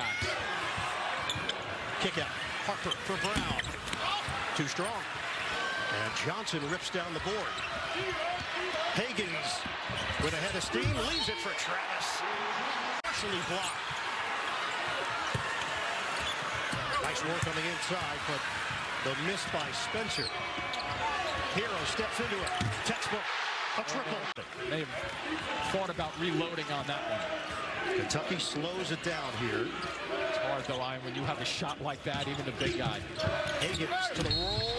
backs. Kick out. Harper for Brown. Too strong. And Johnson rips down the board. Hagans with a head of steam leaves it for Travis. Partially blocked. Nice work on the inside, but the miss by Spencer. Hero steps into it. Textbook. A triple. They've thought about reloading on that one. Kentucky slows it down here. It's hard though, Ian, when you have a shot like that, even the big guy. Hagans to the roll,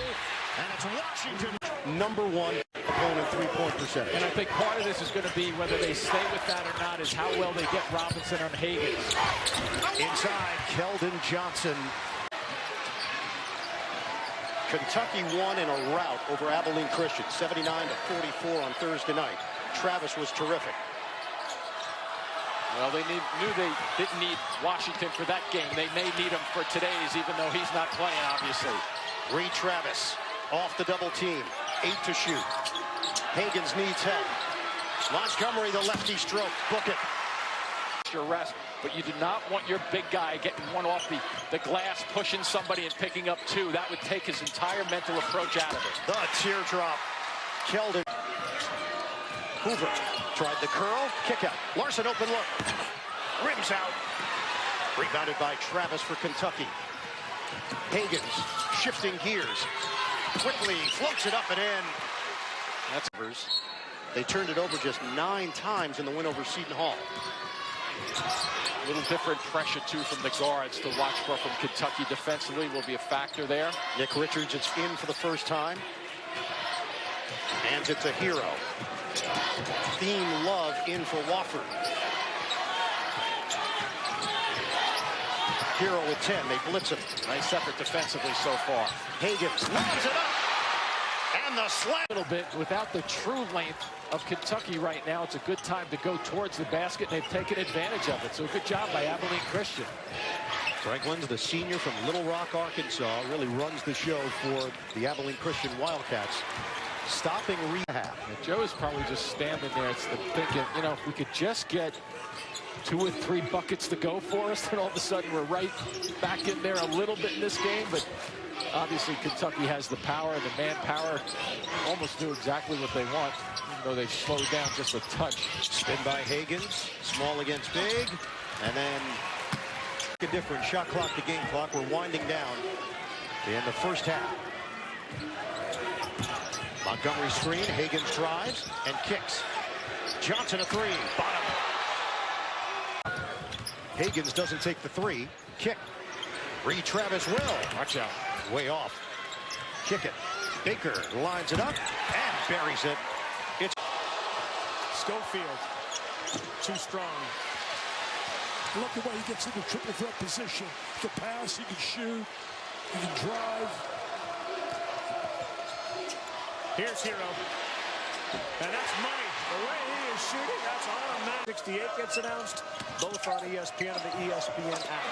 and it's Washington. #1 opponent three-point percentage. And I think part of this is going to be whether they stay with that or not is how well they get Robinson on Hagans. Inside, Keldon Johnson. Kentucky won in a rout over Abilene Christian, 79-44 on Thursday night. Travis was terrific. Well, they knew they didn't need Washington for that game. They may need him for today's, even though he's not playing, obviously. Reed Travis off the double team, 8 to shoot. Hagans needs help. Montgomery, the lefty stroke, book it. Your rest, but you do not want your big guy getting one off the glass, pushing somebody and picking up two. That would take his entire mental approach out of it. The teardrop. Keldon. Hoover tried the curl, kick out. Larson open look. Rims out. Rebounded by Travis for Kentucky. Hagans shifting gears. Quickly floats it up and in. That's they turned it over just 9 times in the win over Seton Hall. A little different pressure, too, from the guards to watch for from Kentucky defensively will be a factor there. Nick Richards is in for the first time. Hands it to Hero. Theme Love in for Wofford. Hero with 10. They blitz him. Nice effort defensively so far. Hagans lines it up. And the slam. A little bit without the true length of Kentucky right now. It's a good time to go towards the basket, and they've taken advantage of it. So good job by Abilene Christian. Franklin's the senior from Little Rock, Arkansas, really runs the show for the Abilene Christian Wildcats. Stopping rehab. Joe is probably just standing there thinking, you know, if we could just get 2 or 3 buckets to go for us, then all of a sudden we're right back in there a little bit in this game. But obviously Kentucky has the power and the manpower. Almost do exactly what they want, even though they've slowed down just a touch. Spin by Hagans, small against big, and then a different shot clock to game clock. We're winding down in the first half. Montgomery screen, Hagans drives and kicks. Johnson a 3, bottom. Hagans doesn't take the 3, kick. Reed Travis will. Watch out. Way off. Kick it. Baker lines it up and buries it. It's Schofield. Too strong. I love the way he gets into triple threat position. He can pass, he can shoot, he can drive. Here's Hero. And that's money. The way he is shooting, that's automatic. 68 gets announced. Both on ESPN and the ESPN app.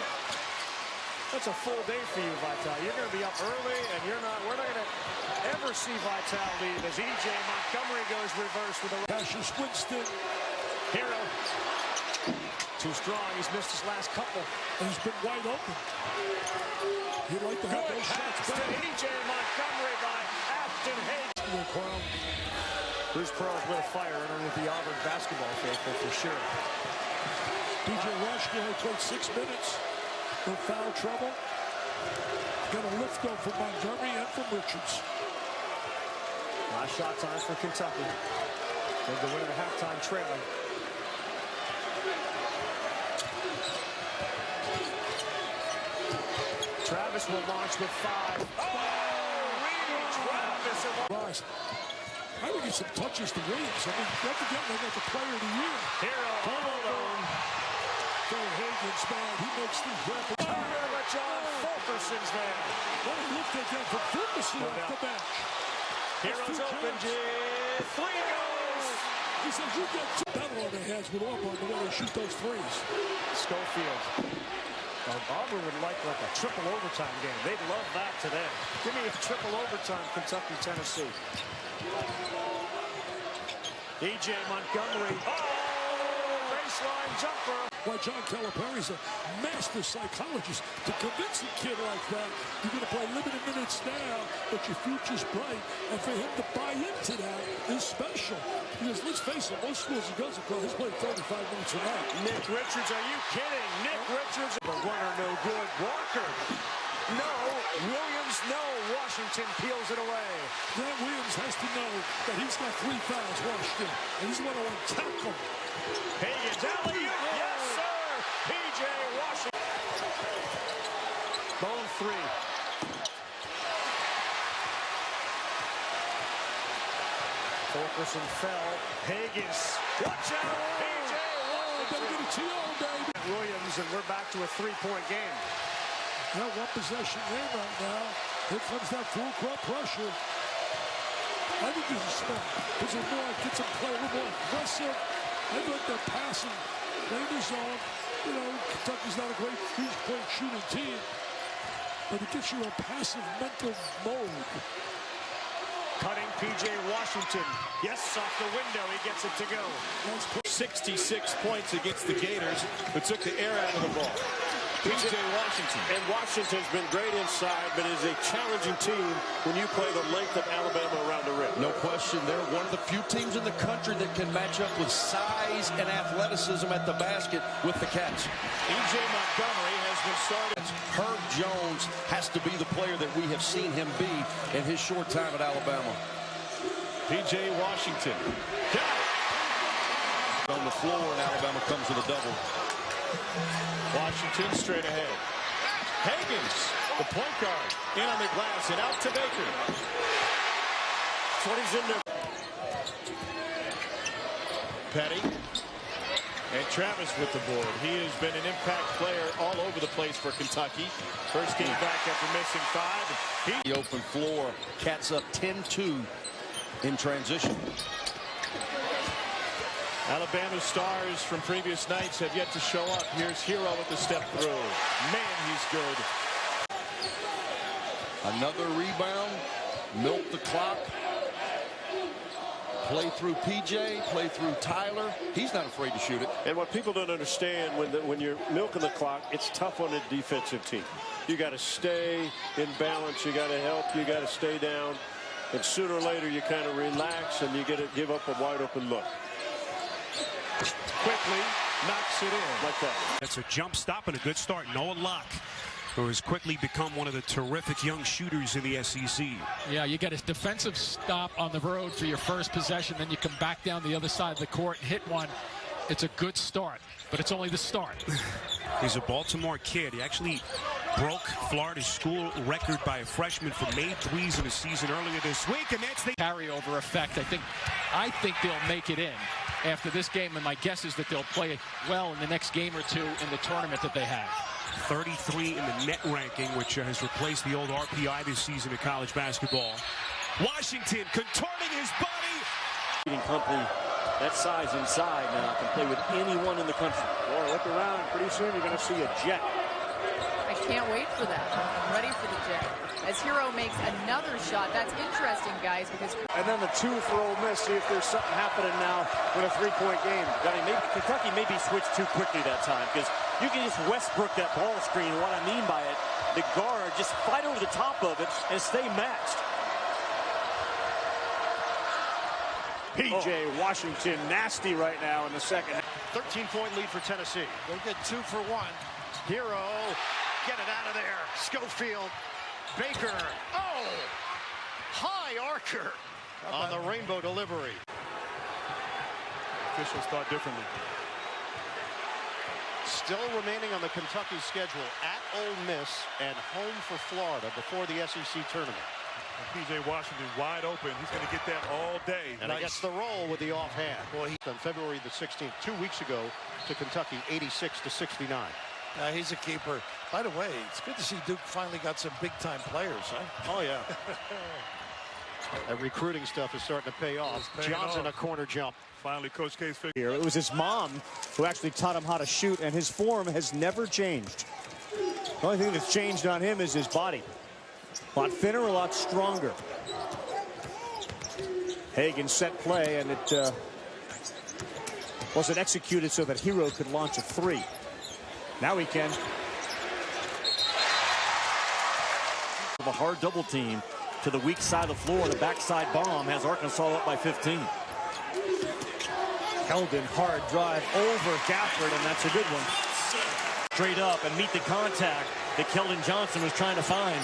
That's a full day for you, Vital. You're going to be up early, and we're not going to ever see Vital leave as E.J. Montgomery goes reverse with a Cassius Winston. Hero. Too strong. He's missed his last couple. And he's been wide open. He'd like to have those shots to back. E.J. Montgomery by Ashton Hagans. Bruce Pearl's lit a fire underneath the Auburn basketball faithful for sure. DJ Washington only played 6 minutes. No foul trouble. Got a lift though from Montgomery and from Richards. Last shot time for Kentucky. They're the win at halftime trailing. Travis will launch with 5. Oh! Reed Travis. I would get some touches to Williams. I mean, don't forget they got the player of the year. Hero all alone. Hagans, man, he makes these rapid. John Fulkerson's there. What a lift they get from Fulkerson off the bench. Hero's open, 3 goes. He says you get 2 battle on their hands with Auburn the way they shoot those threes. Schofield. Well, Auburn would like a triple overtime game. They'd love that today. Give me a triple overtime, Kentucky, Tennessee. E.J. Montgomery. Oh, baseline jumper. why John Calipari's a master psychologist to convince a kid like that. You're going to play limited minutes now, but your future's bright. And for him to buy into that is special. Because let's face it, most schools he goes across, he's playing 35 minutes a night. Nick Richards, are you kidding? Nick Richards, the runner no good. Walker, no. Williams, no. Washington peels it away. Grant Williams has to know that he's got 3 fouls, Washington, and he's going to attack them. Hagans, alley-oop, yes, sir. P.J. Washington. Bone 3. Fulkerson fell. Hagans, watch out. P.J. Washington. Williams, and we're back to a 3-point game. Now, one possession game right now. Here comes that full court pressure. I think this is smart. This is more, gets them play a little more aggressive. I think they're passing, playing the zone. You know, Kentucky's not a great three-point shooting team, but it gets you a passive mental mode. Cutting P.J. Washington. Yes, off the window, he gets it to go. 66 points against the Gators, who took the air out of the ball. P.J. Washington. And Washington's been great inside, but is a challenging team when you play the length of Alabama around the rim. No question, they're one of the few teams in the country that can match up with size and athleticism at the basket with the catch. E.J. Montgomery has been started. Herb Jones has to be the player that we have seen him be in his short time at Alabama. P.J. Washington. Got it. On the floor, and Alabama comes with a double. Washington straight ahead. Hagans, the point guard, in on the glass and out to Baker. That's what he's in there. Petty. And Travis with the board. He has been an impact player all over the place for Kentucky. First game back after missing 5. The open floor, Cats up 10-2 in transition. Alabama's stars from previous nights have yet to show up. Here's Hero with the step through. Man, he's good. Another rebound. Milk the clock. Play through PJ, play through Tyler. He's not afraid to shoot it. And what people don't understand when you're milking the clock, it's tough on a defensive team. You got to stay in balance. You got to help. You got to stay down. And sooner or later, you kind of relax and you get to give up a wide open look. Quickly knocks it in like that. That's a jump stop and a good start. Noah Locke, who has quickly become one of the terrific young shooters in the SEC. Yeah, you get a defensive stop on the road for your first possession, then you come back down the other side of the court and hit one. It's a good start, but it's only the start. He's a Baltimore kid. He actually broke Florida's school record by a freshman for made threes in the season earlier this week, and that's the carryover effect. I think they'll make it in after this game, and my guess is that they'll play well in the next game or two in the tournament that they have. 33 in the net ranking, which has replaced the old RPI this season in college basketball. Washington contorting his body. Company that size inside now can play with anyone in the country. Boy, look around. Pretty soon you're going to see a jet. I can't wait for that. I'm ready for the jet. As Hero makes another shot. That's interesting, guys, because... And then the 2 for Ole Miss. See if there's something happening now with a 3-point game. Kentucky maybe switched too quickly that time because you can just Westbrook that ball screen. What I mean by it, the guard just fight over the top of it and stay matched. P.J. Washington nasty right now in the second. 13-point lead for Tennessee. They'll get 2 for 1. Hero, get it out of there. Schofield, Baker. Oh! High archer on the rainbow delivery. Officials thought differently. Still remaining on the Kentucky schedule at Ole Miss and home for Florida before the SEC tournament. P.J. Washington wide open. He's going to get that all day. And he gets the roll with the offhand. Boy, on February the 16th, 2 weeks ago, to Kentucky, 86-69. He's a keeper. By the way, it's good to see Duke finally got some big-time players, huh? Oh, yeah. That recruiting stuff is starting to pay off. Johnson, a corner jump. Finally, Coach K's figured. Here, it was his mom who actually taught him how to shoot, and his form has never changed. The only thing that's changed on him is his body. A lot thinner, a lot stronger. Hagans set play, and it wasn't executed so that Hero could launch a three. Now he can. A hard double team to the weak side of the floor. The backside bomb has Arkansas up by 15. Keldon, hard drive over Gafford, and that's a good one. Straight up and meet the contact that Keldon Johnson was trying to find.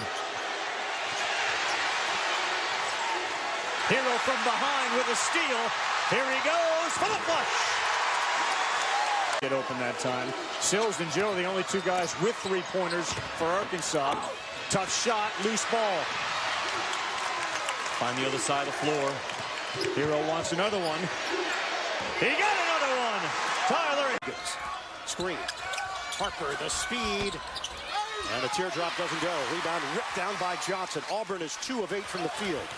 Hero from behind with a steal. Here he goes for the flush. Get open that time. Sills and Joe, the only two guys with three-pointers for Arkansas. Tough shot, loose ball. Find the other side of the floor. Hero wants another one. He got another one. Tyler Hagans. Screen. Harper, the speed. And the teardrop doesn't go. Rebound ripped down by Johnson. Auburn is 2 of 8 from the field.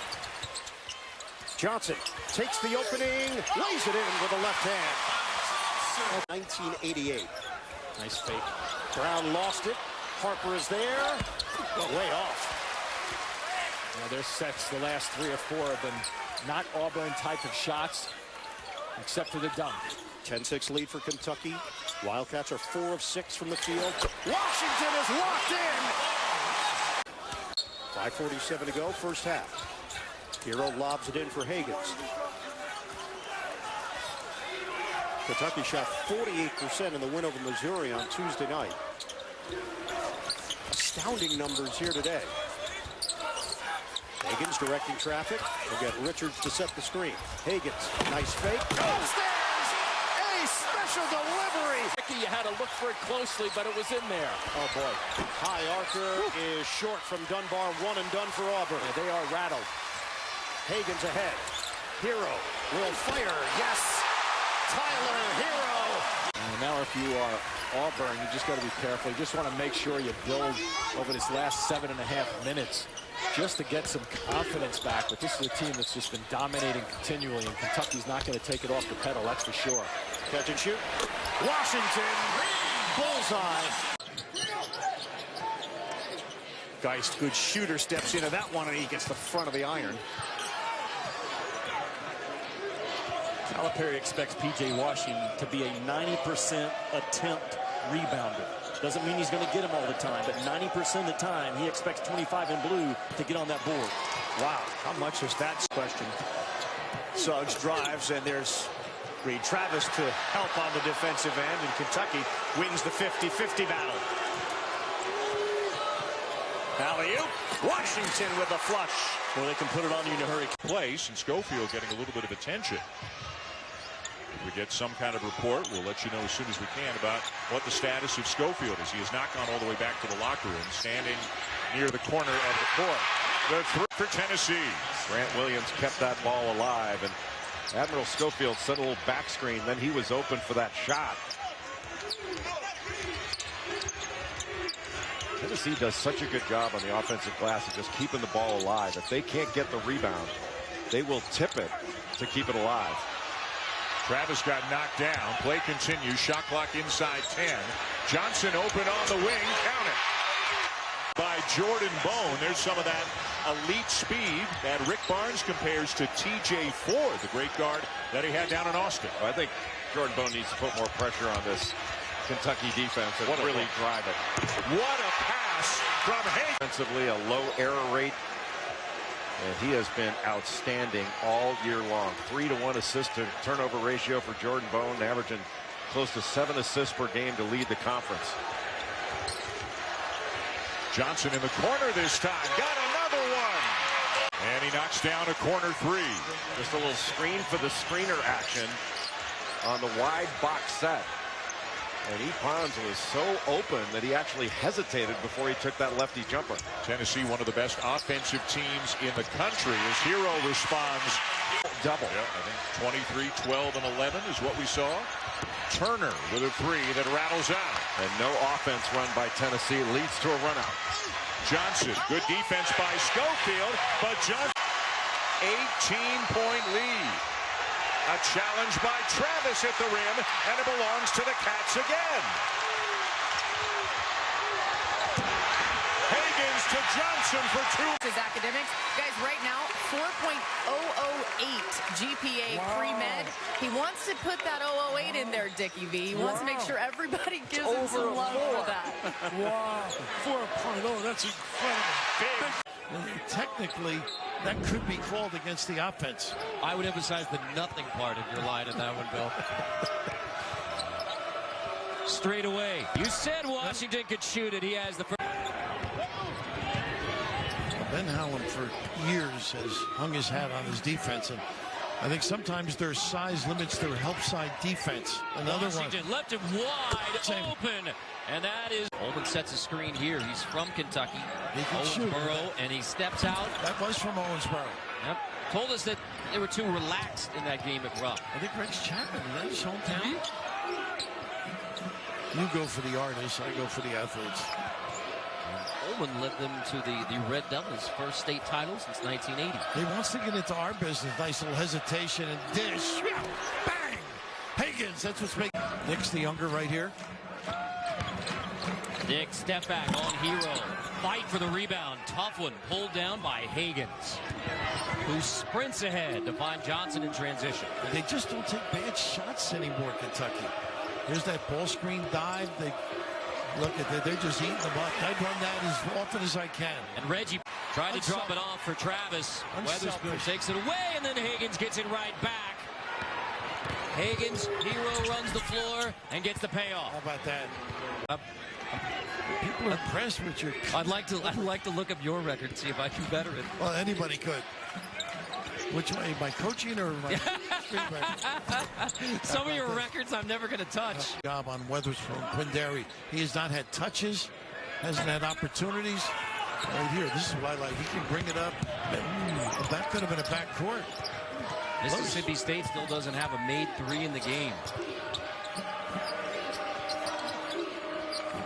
Johnson takes the opening, lays it in with a left hand. 1988. Nice fake. Brown lost it. Harper is there. Way off. Now their sets, the last 3 or 4 have been not Auburn type of shots, except for the dunk. 10-6 lead for Kentucky. Wildcats are 4 of 6 from the field. Washington is locked in. 5:47 to go, first half. Hero lobs it in for Hagans. Kentucky shot 48% in the win over Missouri on Tuesday night. Astounding numbers here today. Hagans directing traffic. We'll get Richards to set the screen. Hagans, nice fake. Upstairs! A special delivery! You had to look for it closely, but it was in there. Oh, boy. High archer is short from Dunbar. One and done for Auburn. Yeah, they are rattled. Hagans ahead. Hero will fire. Yes! Tyler Hero! And now if you are Auburn, you just got to be careful. You just want to make sure you build over this last 7.5 minutes just to get some confidence back. But this is a team that's just been dominating continually, and Kentucky's not going to take it off the pedal, that's for sure. Catch and shoot. Washington. Bullseye. Geist, good shooter, steps into that one, and he gets the front of the iron. Calipari expects P.J. Washington to be a 90% attempt rebounder. Doesn't mean he's going to get him all the time, but 90% of the time, he expects 25 in blue to get on that board. Wow, how much is that question? Suggs drives, and there's Reed Travis to help on the defensive end, and Kentucky wins the 50-50 battle. Alley-oop, Washington with the flush. Well, they can put it on you in a hurry. Place, and Schofield getting a little bit of attention. If we get some kind of report, we'll let you know as soon as we can about what the status of Schofield is. He has not gone all the way back to the locker room, standing near the corner of the court. The three for Tennessee. Grant Williams kept that ball alive, and Admiral Schofield set a little back screen, then he was open for that shot. Tennessee does such a good job on the offensive glass of just keeping the ball alive. If they can't get the rebound, they will tip it to keep it alive. Travis got knocked down. Play continues. Shot clock inside 10. Johnson open on the wing. Count it. By Jordan Bone. There's some of that elite speed that Rick Barnes compares to T.J. Ford, the great guard that he had down in Austin. I think Jordan Bone needs to put more pressure on this Kentucky defense and really drive it. What a pass from Hagans. Defensively, a low error rate. And he has been outstanding all year long. 3-to-1 assist to turnover ratio for Jordan Bone, averaging close to 7 assists per game to lead the conference. Johnson in the corner this time. Got another one. And he knocks down a corner three. Just a little screen for the screener action on the wide box set. And Pons was so open that he actually hesitated before he took that lefty jumper. Tennessee, one of the best offensive teams in the country, as Hero responds. Double. Yep, I think 23, 12, and 11 is what we saw. Turner with a three that rattles out. And no offense run by Tennessee leads to a run out. Johnson, good defense by Schofield, but Johnson, 18-point lead. A challenge by Travis at the rim, and it belongs to the Cats again. Hagans to Johnson for two. His academics. Guys, right now, 4.008 GPA pre-med. He wants to put that 008 in there, Dickie V. He wants to make sure everybody gives him some love for that. Wow, 4.0, that's incredible. Technically, that could be called against the offense. I would emphasize the nothing part of your line in that one, Bill. Straight away. You said Washington could shoot it. He has the first. Ben Hallam for years has hung his hat on his defense, and I think sometimes their size limits their help side defense. Another Washington one. left him wide open, and that is. Holman sets a screen here. He's from Kentucky. He can shoot. Owensboro, and he steps out. That was from Owensboro. Yep. Told us that they were too relaxed in that game at Rupp. I think Rex Chapman, is that his hometown? You go for the artists, I go for the athletes. Holman led them to the Red Devils' first state title since 1980. He wants to get into our business. Nice little hesitation and dish. Bang! Hagans, that's what's making. Nick's the younger right here. Nick, step back on Hero. Fight for the rebound. Tough one. Pulled down by Hagans, who sprints ahead to find Johnson in transition. They just don't take bad shots anymore, Kentucky. Here's that ball screen dive. They look at that. They're just eating them up. I'd run that as often as I can. And Reggie tried to drop it off for Travis. Weatherspoon takes it away, and then Hagans gets it right back. Hagans, Hero runs the floor and gets the payoff. How about that? People are impressed with your. I'd like to look up your record and see if I can better it. Well, anybody could. Which way, my coaching or my street record? Some of your records I'm never going to touch. Job on Weatherspoon, Quindary. He has not had touches, hasn't had opportunities. Right here, this is what I like. He can bring it up. That could have been a backcourt. Mississippi State still doesn't have a made three in the game.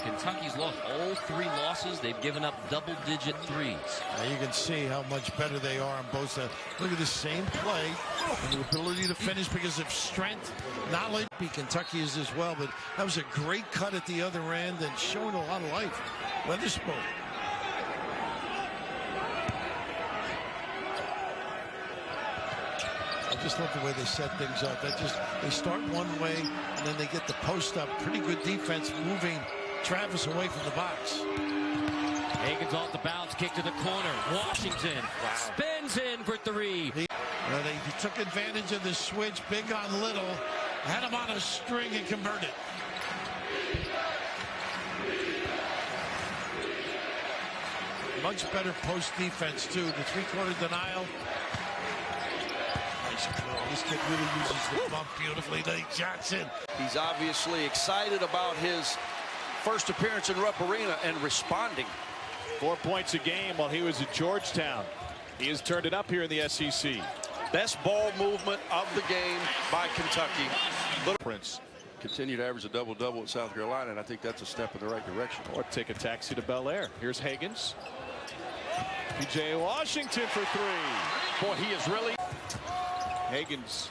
Kentucky's lost all three losses. They've given up double-digit threes. Now you can see how much better they are on both sides. Look at the same play and the ability to finish because of strength, knowledge. Kentucky is as well, but that was a great cut at the other end and showing a lot of life. Weatherspoon. I just love the way they set things up. They start one way and then they get the post up. Pretty good defense moving Travis away from the box. Hagans off the bounce, kick to the corner. Washington spins in for three. He took advantage of the switch, big on little, had him on a string and converted. Much better post defense too. The three-quarter denial. Nice curl. This kid really uses the bump beautifully. Nate Johnson. He's obviously excited about his first appearance in Rupp Arena and responding. 4 points a game while he was at Georgetown. He has turned it up here in the SEC. Best ball movement of the game by Kentucky. Prince continue to average a double-double at South Carolina, and I think that's a step in the right direction. Or take a taxi to Bel Air. Here's Hagans. P.J. Washington for three. Boy, he is really. Hagans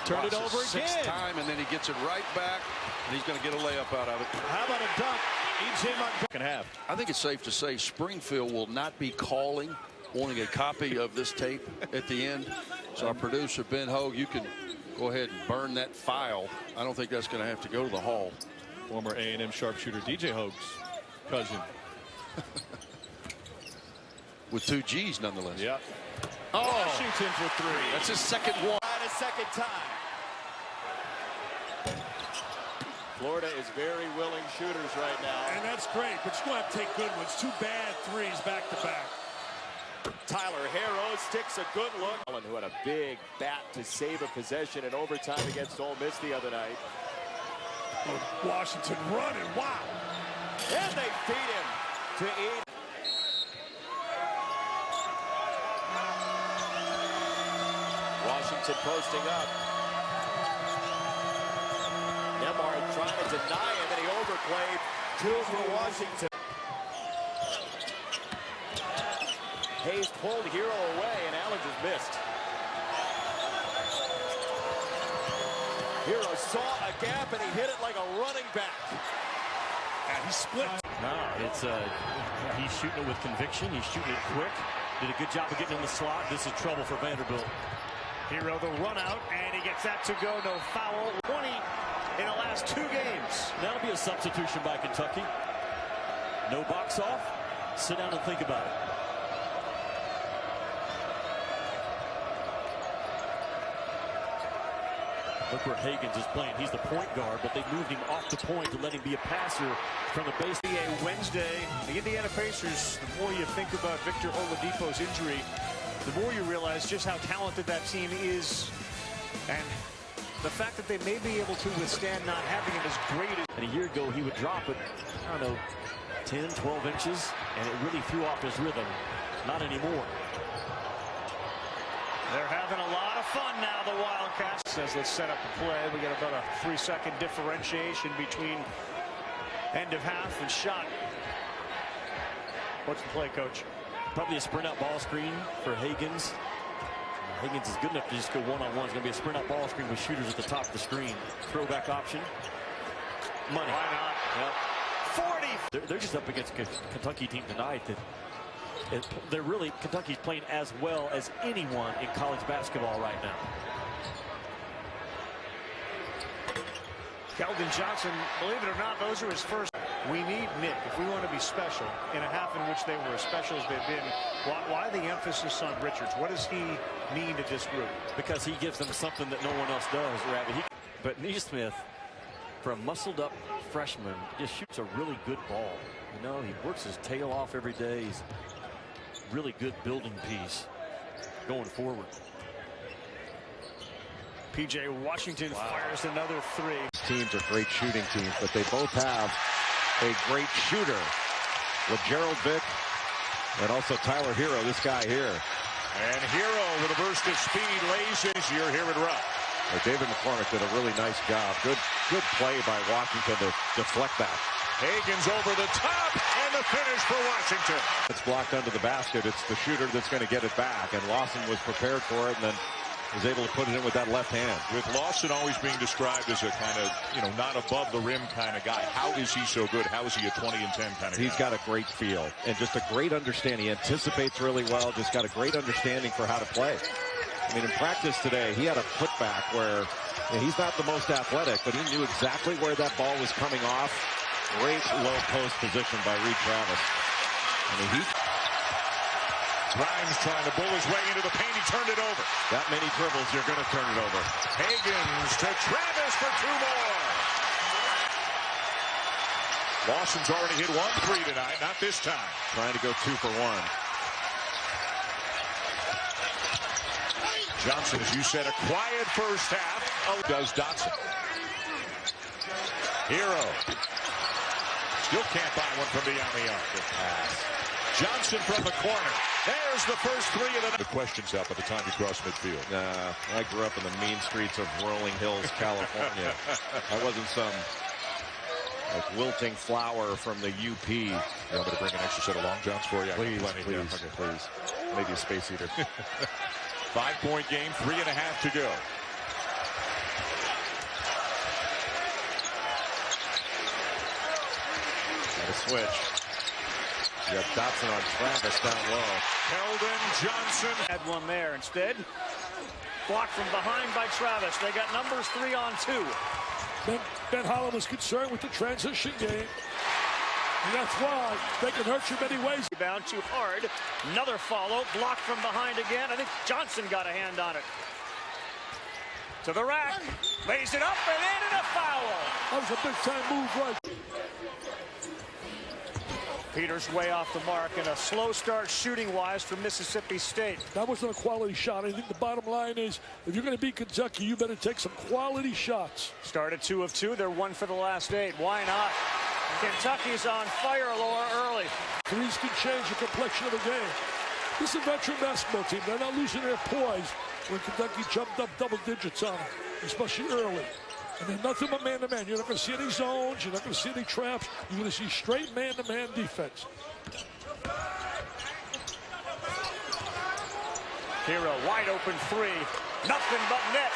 turned it over again. Sixth time, and then he gets it right back, and he's going to get a layup out of it. How about a dunk? E.J. Montgomery. I think it's safe to say Springfield will not be calling, wanting a copy of this tape at the end. So our producer, Ben Hogue, you can go ahead and burn that file. I don't think that's going to have to go to the hall. Former A&M sharpshooter D.J. Hogue's cousin. With 2 G's nonetheless. Yep. Oh, Washington for three. That's his second one. And a second time. Florida is very willing shooters right now. And that's great, but you don't have to take good ones. 2 bad threes back to back. Tyler Harrow sticks a good look. Allen, who had a big bat to save a possession in overtime against Ole Miss the other night. Washington running, wow. And they feed him to eat. Washington posting up. Nembhard trying to deny him, and he overplayed. 2 for Washington. Hayes pulled Hero away, and Allen just missed. Hero saw a gap, and he hit it like a running back. And He split. No, it's he's shooting it with conviction. He's shooting it quick. Did a good job of getting in the slot. This is trouble for Vanderbilt. Hero the run out, and he gets that to go. No foul. 20 in the last 2 games. That'll be a substitution by Kentucky. No box off. Sit down and think about it. Look where Hagans is playing. He's the point guard, but they moved him off the point to let him be a passer from the base. NBA Wednesday, the Indiana Pacers, the more you think about Victor Oladipo's injury, the more you realize just how talented that team is. And the fact that they may be able to withstand not having him as great as... And a year ago, he would drop it, I don't know, 10, 12 inches, and it really threw off his rhythm. Not anymore. They're having a lot of fun now, the Wildcats. Says let's set up the play. We got about a 3-second differentiation between end of half and shot. What's the play, Coach? Probably a sprint out ball screen for Hagans. Hagans is good enough to just go one-on-one. It's going to be a sprint out ball screen with shooters at the top of the screen. Throwback option. Money. Why not? Yep. 40. They're just up against a Kentucky team tonight that they're really, Kentucky's playing as well as anyone in college basketball right now. Keldon Johnson, believe it or not, those are his first. We need Nick if we want to be special in a half in which they were as special as they've been. Why the emphasis on Richards? What does he mean to this group? Because he gives them something that no one else does, Rabbit. But Neesmith, for a muscled up freshman, just shoots a really good ball. You know, he works his tail off every day. He's really good building piece going forward. P.J. Washington fires another 3. Teams are great shooting teams, but they both have a great shooter with Gerald Vick and also Tyler Hero, this guy here. And Hero with a burst of speed lays it. You're here at Rupp. David McCormick did a really nice job. Good play by Washington to deflect that. Hagans over the top, and the finish for Washington. It's blocked under the basket. It's the shooter that's going to get it back, and Lawson was prepared for it and then was able to put it in with that left hand. With Lawson always being described as a kind of, not above the rim kind of guy. How is he so good? How is he a 20 and 10 kind of guy? He's got a great feel and just a great understanding. He anticipates really well, just got a great understanding for how to play. I mean, in practice today, he had a putback where he's not the most athletic, but he knew exactly where that ball was coming off. Great low post position by Reed Travis. I mean, Grimes trying to bull his way into the paint. He turned it over. That many dribbles, you're going to turn it over. Hagans to Travis for 2 more. Lawson's already hit 1 3 tonight. Not this time. Trying to go 2 for 1. Johnson, as you said, a quiet first half. Does Dotson. Hero. Still can't buy one from beyond the arc. Good pass. Johnson from the corner. There's the first 3 of the questions up by the time you cross midfield. I grew up in the mean streets of Rolling Hills, California. I wasn't some wilting flower from the UP. You want me to bring an extra set of long johns for you? Please. Please. Maybe a space heater. 5-point game, 3.5 to go. Got a switch. You got Dotson on Travis down low. Keldon Johnson had one there. Instead, blocked from behind by Travis. They got numbers 3 on 2. Ben Holland was concerned with the transition game. And that's why they can hurt you many ways. Rebound too hard. Another follow. Blocked from behind again. I think Johnson got a hand on it. To the rack. Lays it up and in, and a foul. That was a big-time move right. Peters way off the mark, and a slow start shooting-wise for Mississippi State. That wasn't a quality shot. I think the bottom line is, if you're going to beat Kentucky, you better take some quality shots. Started 2 of 2. They're 1 for the last 8. Why not? Kentucky's on fire, Laura, early. Threes can change the complexion of the game. This is a veteran basketball team. They're not losing their poise when Kentucky jumped up double digits on them, especially early. And then nothing but man-to-man. You're not going to see any zones. You're not going to see any traps. You're going to see straight man-to-man defense. Hero, wide open 3. Nothing but net.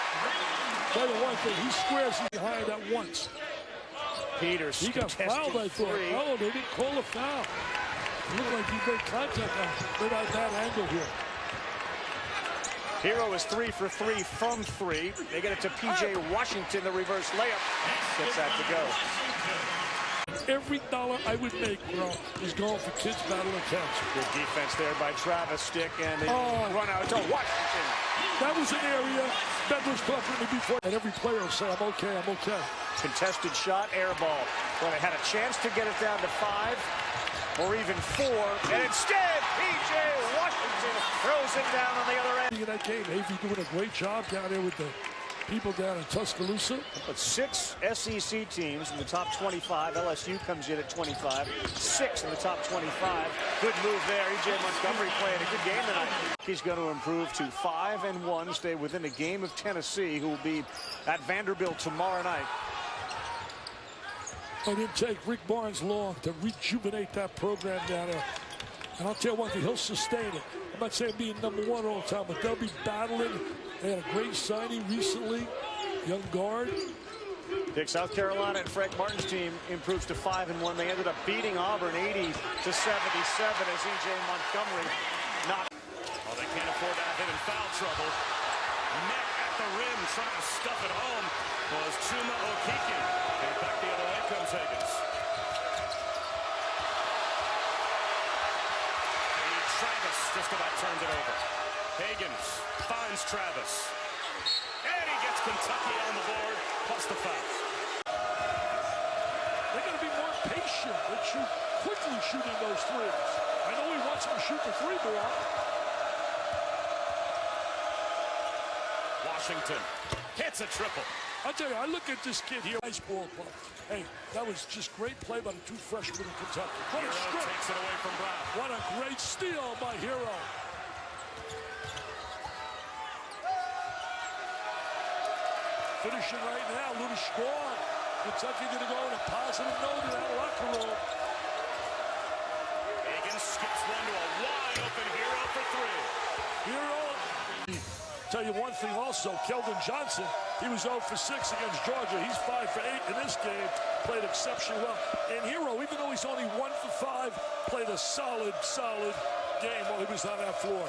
By the one thing, he squares behind at once. Peters. He got fouled, I thought. Oh, they didn't call a foul. It looked like he made contact on right on that angle here. Hero is 3 for 3 from 3. They get it to P.J. Washington, the reverse layup. Gets that to go. Every dollar I would make, bro, is going for kids battling cancer. Good defense there by Travis Stick, and the run out to Washington. That was an area that was talking to me before. And every player will say, I'm okay, I'm okay. Contested shot, air ball. Well, they had a chance to get it down to 5 or even 4, and instead, P.J. Washington throws it down on the other end. In that game, Navy doing a great job down there with the people down in Tuscaloosa. But 6 SEC teams in the top 25. LSU comes in at 25. 6 in the top 25. Good move there. E.J. Montgomery playing a good game tonight. He's going to improve to 5-1, stay within a game of Tennessee, who will be at Vanderbilt tomorrow night. It didn't take Rick Barnes long to rejuvenate that program down there. And I'll tell you one thing, he'll sustain it. I'm not saying being #1 all the time, but they'll be battling. They had a great signing recently, young guard. Dick, South Carolina and Frank Martin's team improves to 5-1. They ended up beating Auburn 80-77 as E.J. Montgomery not. Oh, they can't afford to have him in foul trouble. Net at the rim, trying to stuff it home was Chuma Okeke. And back the other way comes Hagans. Travis just about turned it over. Hagans finds Travis. And he gets Kentucky on the board, plus the foul. They're going to be more patient with quickly shooting those threes. I know he wants them to shoot the 3 ball. Washington hits a triple. I'll tell you, I look at this kid here. Nice ball club. Hey, that was just great play by the 2 freshmen in Kentucky. What a strip. Takes it away from Brown. What a great steal by Hero. Finishing right now, little strong. Kentucky going to go in a positive note in that locker room. Hagans skips one to a wide open Hero for 3. Hero. Tell you one thing also, Keldon Johnson, he was 0 for 6 against Georgia. He's 5 for 8 in this game. Played exceptionally well. And Hero, even though he's only 1 for 5, played a solid game while he was on that floor.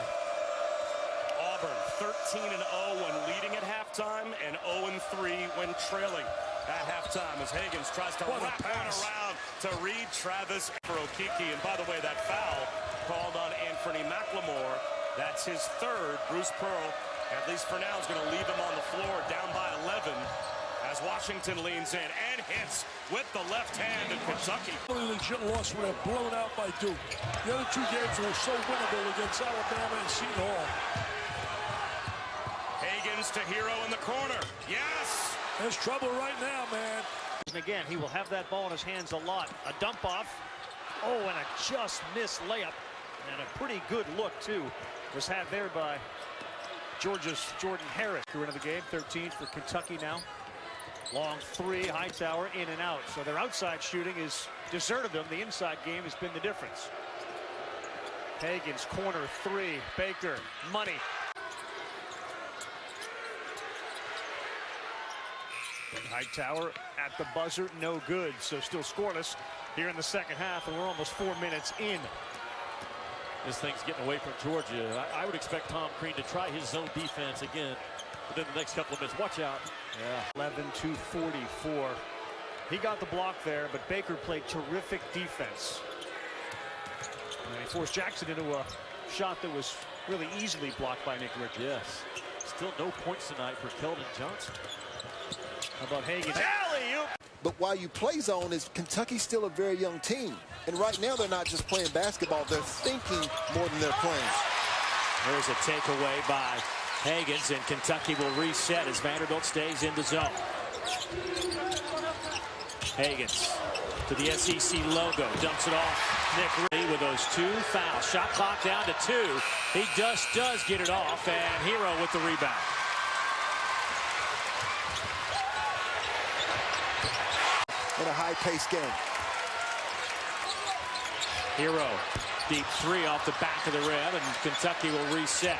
Auburn 13-0 when leading at halftime and 0-3 when trailing at halftime as Hagans tries to wrap one around to Reed Travis for Okeke. And by the way, that foul called on Anthony McLemore. That's his 3rd. Bruce Pearl, at least for now, is going to leave him on the floor down by 11 as Washington leans in and hits with the left hand in Kentucky. Really legit loss when they're blown out by Duke. The other 2 games were so winnable against Alabama and Seton Hall. Hagans to Hero in the corner. Yes! There's trouble right now, man. And again, he will have that ball in his hands a lot. A dump off. Oh, and a just missed layup. And a pretty good look, too, was had there by Georgia's Jordan Harris. Who into the game, 13th for Kentucky now. Long 3, Hightower in and out. So their outside shooting has deserted them. The inside game has been the difference. Hagans, corner 3. Baker, money. Hightower at the buzzer, no good. So still scoreless here in the second half, and we're almost 4 minutes in. This thing's getting away from Georgia. I would expect Tom Crean to try his zone defense again within the next couple of minutes. Watch out. Yeah. 11-2-44. He got the block there, but Baker played terrific defense. And he forced Jackson into a shot that was really easily blocked by Nick Richards. Yes. Still no points tonight for Keldon Johnson. How about Hagans? Alley-oop! But while you play zone, is Kentucky's still a very young team. And right now they're not just playing basketball, they're thinking more than they're playing. There's a takeaway by Hagans, and Kentucky will reset as Vanderbilt stays in the zone. Hagans to the SEC logo, dumps it off. Nick Reed with those 2 fouls. Shot clock down to 2. He just does get it off, and Hero with the rebound. In a high-paced game. Hero, deep 3 off the back of the rim, and Kentucky will reset.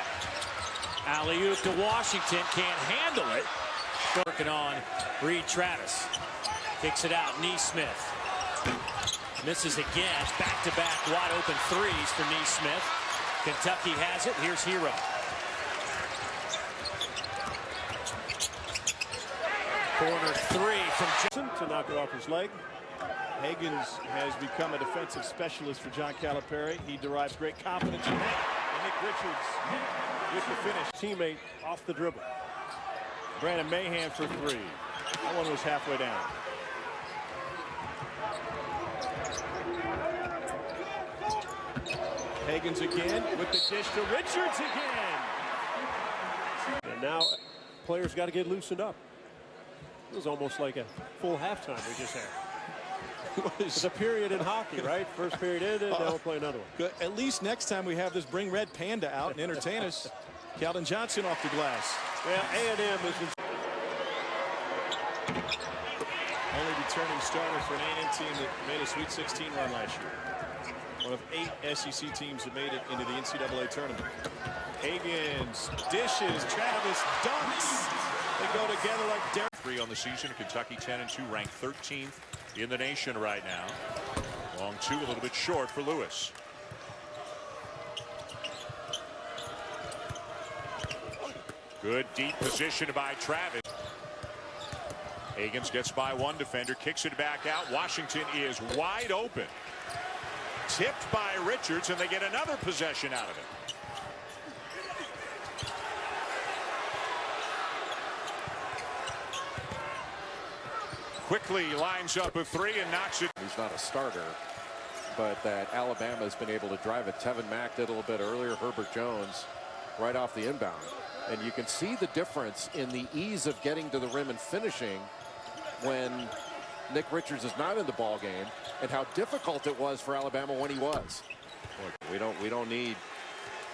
Alley-oop to Washington, can't handle it. Working on Reed Travis. Kicks it out. Neesmith. Misses again. Back-to-back wide open threes for Neesmith. Kentucky has it. Here's Hero. Corner three from Johnson to knock it off his leg. Hagans has become a defensive specialist for John Calipari. He derives great confidence in that. And Nick Richards with the finish. Teammate off the dribble. Brandon Mahan for three. That one was halfway down. Hagans again with the dish to Richards again. And now players got to get loosened up. It was almost like a full halftime we just had. It's a period in hockey, right? First period ended, now we'll play another one. Good. At least next time we have this Bring Red Panda out and entertain us. Keldon Johnson off the glass. Well, A&M is only returning starter for an A&M team that made a Sweet 16 run last year. One of 8 SEC teams that made it into the NCAA tournament. Hagans dishes, Travis dunks. They go together like Derek. 3 on the season. Kentucky 10-2, ranked 13th in the nation right now. Long 2, a little bit short for Lewis. Good deep position by Travis. Hagans gets by one defender, kicks it back out. Washington is wide open. Tipped by Richards, and they get another possession out of it. Quickly lines up a 3 and knocks it. He's not a starter, but that Alabama has been able to drive it. Tevin Mack did a little bit earlier. Herbert Jones right off the inbound. And you can see the difference in the ease of getting to the rim and finishing when Nick Richards is not in the ball game, and how difficult it was for Alabama when he was. We don't need.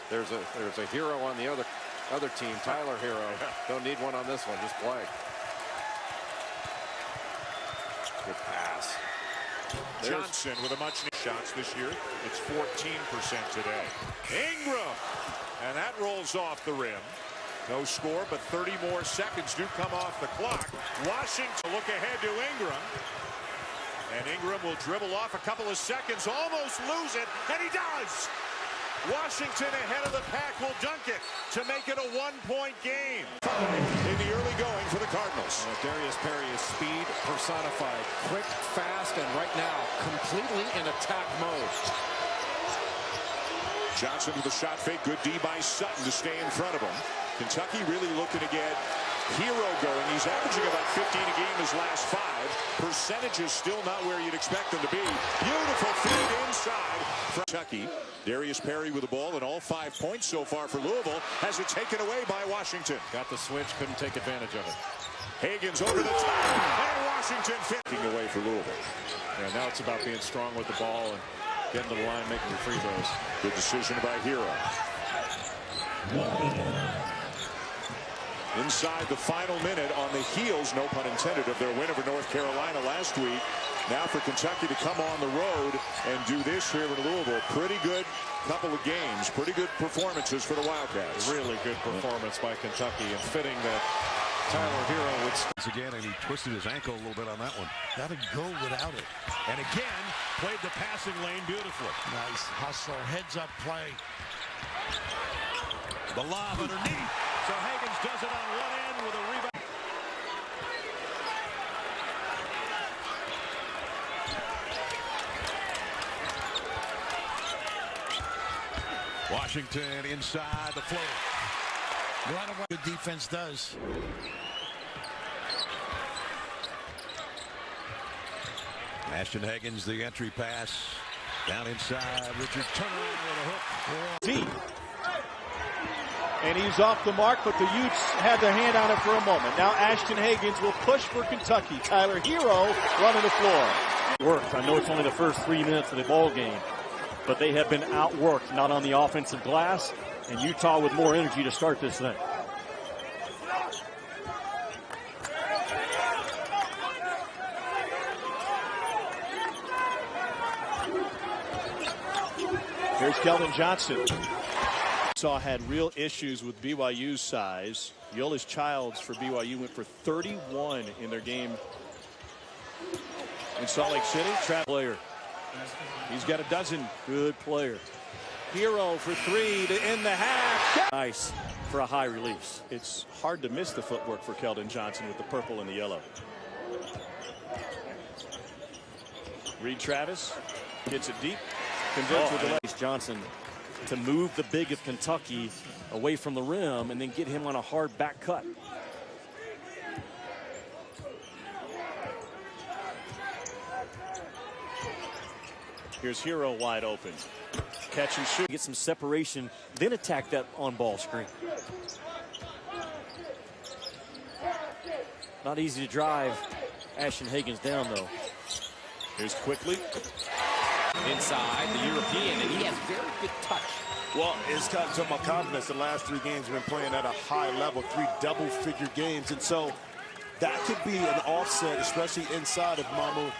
There's a hero on the other team, Tyler Hero. Don't need one on this one. Just play. Good pass. Johnson with a much needed shots this year. It's 14% today. Ingram, and that rolls off the rim. No score, but 30 more seconds do come off the clock. Washington look ahead to Ingram. And Ingram will dribble off a couple of seconds, almost lose it, and he does! Washington ahead of the pack will dunk it to make it a 1-point game. In the early going for the Cardinals. Darius Perry is speed personified. Quick, fast, and right now completely in attack mode. Johnson with a shot fake. Good D by Sutton to stay in front of him. Kentucky really looking to get Hero going. He's averaging about 15 a game his last 5. Percentage is still not where you'd expect them to be. Beautiful feed inside from Kentucky. Darius Perry with the ball, and all 5 points so far for Louisville. Has it taken away by Washington. Got the switch, couldn't take advantage of it. Hagans over the top, and Washington taking away for Louisville. Yeah, now it's about being strong with the ball and getting to the line, making your free throws. Good decision by Hero. Inside the final minute on the heels, no pun intended, of their win over North Carolina last week. Now for Kentucky to come on the road and do this here in Louisville. Pretty good couple of games. Pretty good performances for the Wildcats. Really good performance by Kentucky, and fitting that Tyler Hero would again, and he twisted his ankle a little bit on that one. Got to go without it. And again, played the passing lane beautifully. Nice hustle, heads up play. The lob underneath. So Hagans does it on one end with a rebound. Washington inside the floater. A lot of what good defense does. Ashton Hagans, the entry pass. Down inside. Richard turnaround with a hook. Deep. And he's off the mark, but the Utes had their hand on it for a moment. Now Ashton Hagans will push for Kentucky. Tyler Hero running the floor. Works. I know it's only the first 3 minutes of the ball game, but they have been outworked, not on the offensive glass, and Utah with more energy to start this thing. Here's Keldon Johnson. Had real issues with BYU's size. Yolis Childs for BYU went for 31 in their game in Salt Lake City. Player. He's got a dozen. Good player. Hero for three to end the half. Nice for a high release. It's hard to miss the footwork for Keldon Johnson with the purple and the yellow. Reed Travis gets it deep. Converts with the left. Johnson to move the big of Kentucky away from the rim and then get him on a hard back cut. Here's Hero wide open. Catch and shoot. Get some separation, then attack that on-ball screen. Not easy to drive Ashton Hagans down, though. Here's Quickly. Inside the European, and he has very good touch. Well, it's kind of talking about confidence. The last 3 games have been playing at a high level, 3 double-figure games. And so that could be an offset, especially inside if Mamu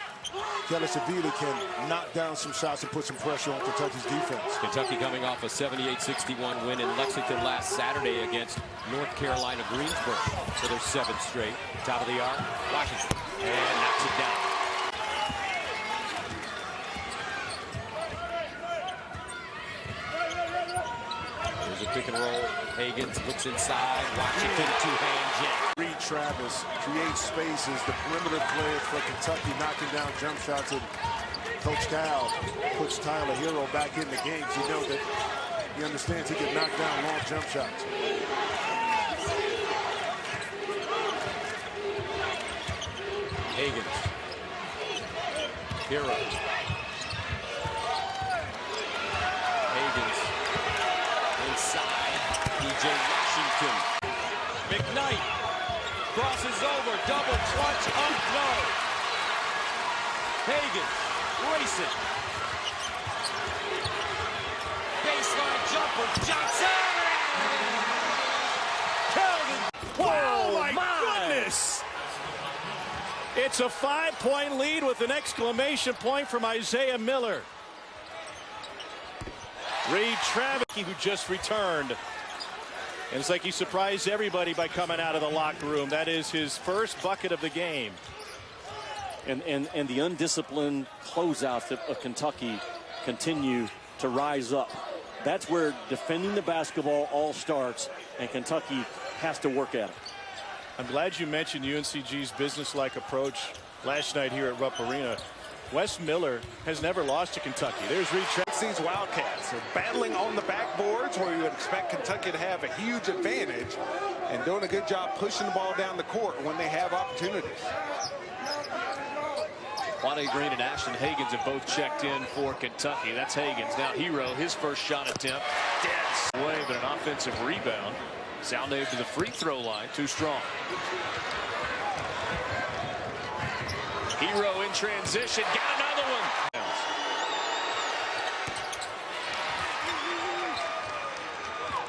Kelisavili can knock down some shots and put some pressure on Kentucky's defense. Kentucky coming off a 78-61 win in Lexington last Saturday against North Carolina Greensboro for their 7th straight. Top of the arc, Washington, and knocks it down. There's a pick and roll. Hagans looks inside. Washington two-hand jam. Reed Travis creates spaces. The perimeter players for Kentucky knocking down jump shots. And Coach Cal puts Tyler Hero back in the game. So you know that he understands he can knock down long jump shots. Hagans. Hero. Hagans. Inside. P.J. Washington. McKnight. Crosses over. Double clutch. Up. No. Hagans. Racing. Baseline jumper. Johnson. Keldon. Wow, oh my goodness. It's a 5-point lead with an exclamation point from Isaiah Miller. Reed Travis, who just returned. And it's like he surprised everybody by coming out of the locker room. That is his first bucket of the game. And the undisciplined closeouts of Kentucky continue to rise up. That's where defending the basketball all starts, and Kentucky has to work at it. I'm glad you mentioned UNCG's business-like approach last night here at Rupp Arena. Wes Miller has never lost to Kentucky. There's Reed Travis. These Wildcats are battling on the backboards where you would expect Kentucky to have a huge advantage and doing a good job pushing the ball down the court when they have opportunities. Quante Green and Ashton Hagans have both checked in for Kentucky. That's Hagans. Now Hero, his first shot attempt. Dead away, but an offensive rebound. Salnave to the free throw line. Too strong. Hero in transition. Got another one.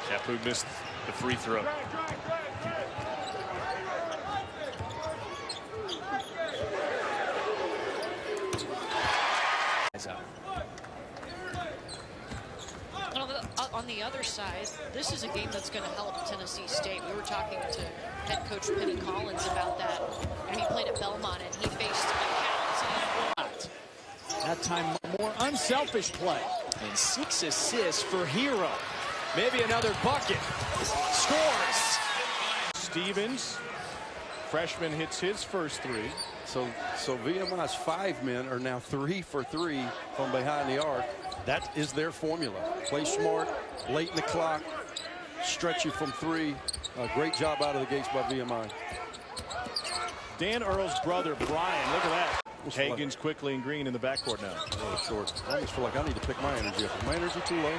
Chapu missed the free throw. On the other side, this is a game that's going to help Tennessee State. We were talking to head coach Penny Collins about that. And he played at Belmont and he faced Hagans. That time more unselfish play. And 6 assists for Hero. Maybe another bucket. Scores. Stevens, freshman, hits his first 3. So VMI's 5 men are now 3 for 3 from behind the arc. That is their formula. Play smart, late in the clock, stretch you from 3. Great job out of the gates by VMI. Dan Earl's brother, Brian, look at that. Hagans, Quickly, and Green in the backcourt now. Oh, short. I almost feel like I need to pick my energy up. Is my energy too low?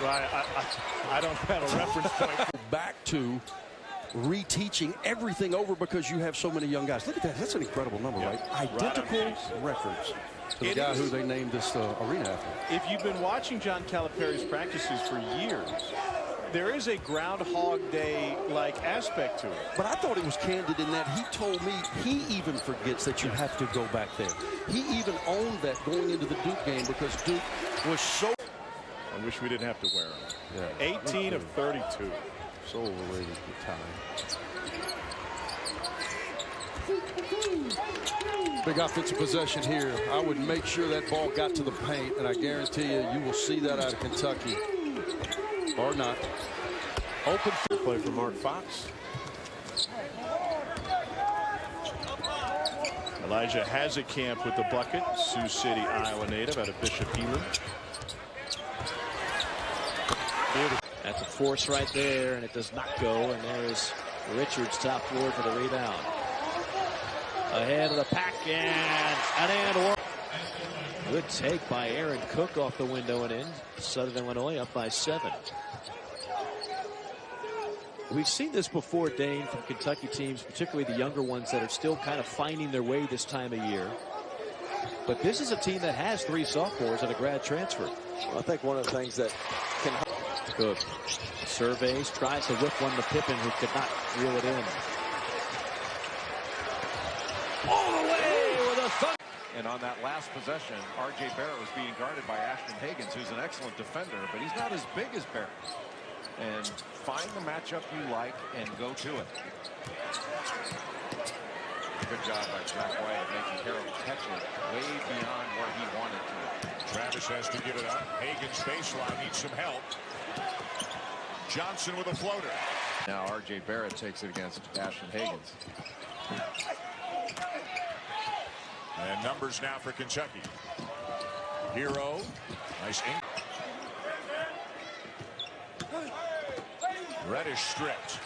Right, I don't have a reference point. Back to reteaching everything over because you have so many young guys. Look at that. That's an incredible number, right? Identical records to the guy who they named this arena after. If you've been watching John Calipari's practices for years, there is a Groundhog Day-like aspect to it. But I thought it was candid in that he told me he even forgets that you have to go back there. He even owned that going into the Duke game because Duke was so... I wish we didn't have to wear them. Yeah. 18 of 32. So overrated with time. Big offensive possession here. I would make sure that ball got to the paint, and I guarantee you will see that out of Kentucky. Or not. Open play for Mark Fox. Elijah Hazekamp with the bucket. Sioux City, Iowa native out of Bishop Elam. That's a force right there, and it does not go. And there's Richards, top forward for the rebound. Ahead of the pack, and an and one. Good take by Aaron Cook off the window and in. Southern Illinois up by 7. We've seen this before, Dane, from Kentucky teams, particularly the younger ones that are still kind of finding their way this time of year. But this is a team that has 3 sophomores and a grad transfer. Well, I think one of the things that can help. Cook surveys, tries to whip one to Pippen, who could not reel it in. All the way with a thumb. And on that last possession, R.J. Barrett was being guarded by Ashton Hagans, who's an excellent defender, but he's not as big as Barrett. And find the matchup you like and go to it. Good job by Jack White of making Carroll catch it way beyond where he wanted to. Travis has to give it up. Hagans baseline needs some help. Johnson with a floater. Now R.J. Barrett takes it against Ashton Hagans. And numbers now for Kentucky. Hero. Nice ink. Reddish stripped.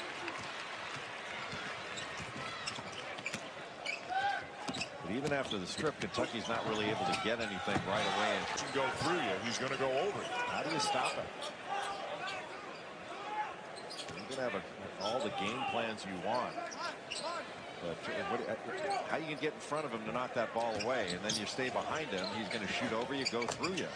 But even after the strip, Kentucky's not really able to get anything right away. And go through you. He's going to go over it. How do you stop it? You can have all the game plans you want. But how you can get in front of him to knock that ball away, and then you stay behind him, he's going to shoot over you, go through you.